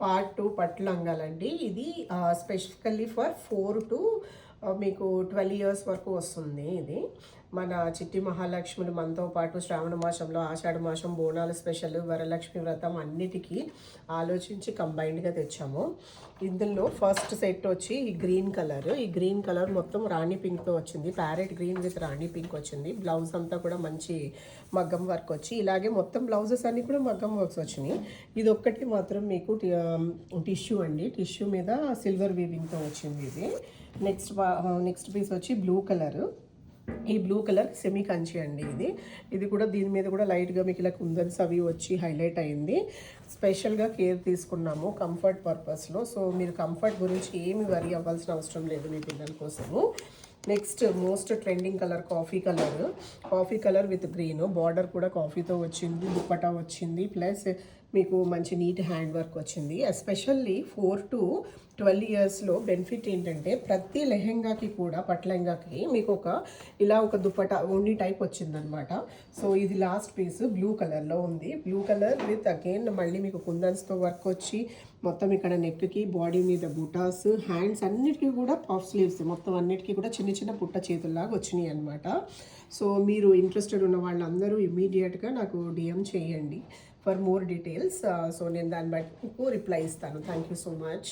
Part 2 పట్టు లంగాలండి. ఇది specifically for 4 to మీకు 12 ఇయర్స్ వరకు వస్తుంది. ఇది మన చిట్టి మహాలక్ష్ములు మనతో పాటు శ్రావణ మాసంలో ఆషాఢ మాసం బోనాలు స్పెషల్ వరలక్ష్మి వ్రతం అన్నిటికీ ఆలోచించి కంబైన్డ్గా తెచ్చాము. ఇందులో ఫస్ట్ సెట్ వచ్చి ఈ గ్రీన్ కలర్. ఈ గ్రీన్ కలర్ మొత్తం రాణి పింక్తో వచ్చింది. Parrot green with Rani pink వచ్చింది. బ్లౌజ్ అంతా కూడా మంచి మగ్గం వర్క్ వచ్చి, ఇలాగే మొత్తం బ్లౌజెస్ అన్నీ కూడా మగ్గం వర్క్స్ వచ్చినాయి. ఇది ఒక్కటి మాత్రం మీకు టిష్యూ అండి. టిష్యూ మీద సిల్వర్ వీవింగ్తో వచ్చింది ఇది. నెక్స్ట్ పీస్ వచ్చి బ్లూ కలర్. ఈ బ్లూ కలర్ సెమీ కంచి అండి. ఇది కూడా దీని మీద కూడా లైట్గా మీకు ఇలా కుందన్స్ అవి వచ్చి హైలైట్ అయింది. స్పెషల్గా కేర్ తీసుకున్నాము కంఫర్ట్ పర్పస్లో. సో మీరు కంఫర్ట్ గురించి ఏమి వరీ అవ్వాల్సిన అవసరం లేదు మీ పిల్లల కోసము. Next most trending colour coffee colour with green. Border కూడా కాఫీతో వచ్చింది, దుప్పటా వచ్చింది, ప్లస్ మీకు మంచి నీట్ హ్యాండ్ వర్క్ వచ్చింది. ఎస్పెషల్లీ 4 to 12 ఇయర్స్లో బెనిఫిట్ ఏంటంటే ప్రతి లెహెంగాకి కూడా పట్టు లెహంగాకి మీకు ఇలా ఒక దుప్పటా ఓన్లీ టైప్ వచ్చిందనమాట. సో ఇది లాస్ట్ పీస్ బ్లూ కలర్లో ఉంది. బ్లూ కలర్ విత్ అగైన్ మళ్ళీ మీకు కుందన్స్తో వర్క్ వచ్చి మొత్తం ఇక్కడ నెక్కి బాడీ మీద బుటాస్, హ్యాండ్స్ అన్నిటికీ కూడా పఫ్ స్లీవ్స్, మొత్తం అన్నిటికీ కూడా చిన్న చిన్న పుట్ట చేతుల్లాగా వచ్చినాయి అనమాట. సో మీరు ఇంట్రెస్టెడ్ ఉన్న వాళ్ళందరూ ఇమీడియట్గా నాకు DM చేయండి ఫర్ మోర్ డీటెయిల్స్. సో నేను దాన్ని బట్టి మీకు రిప్లై ఇస్తాను. Thank you so much.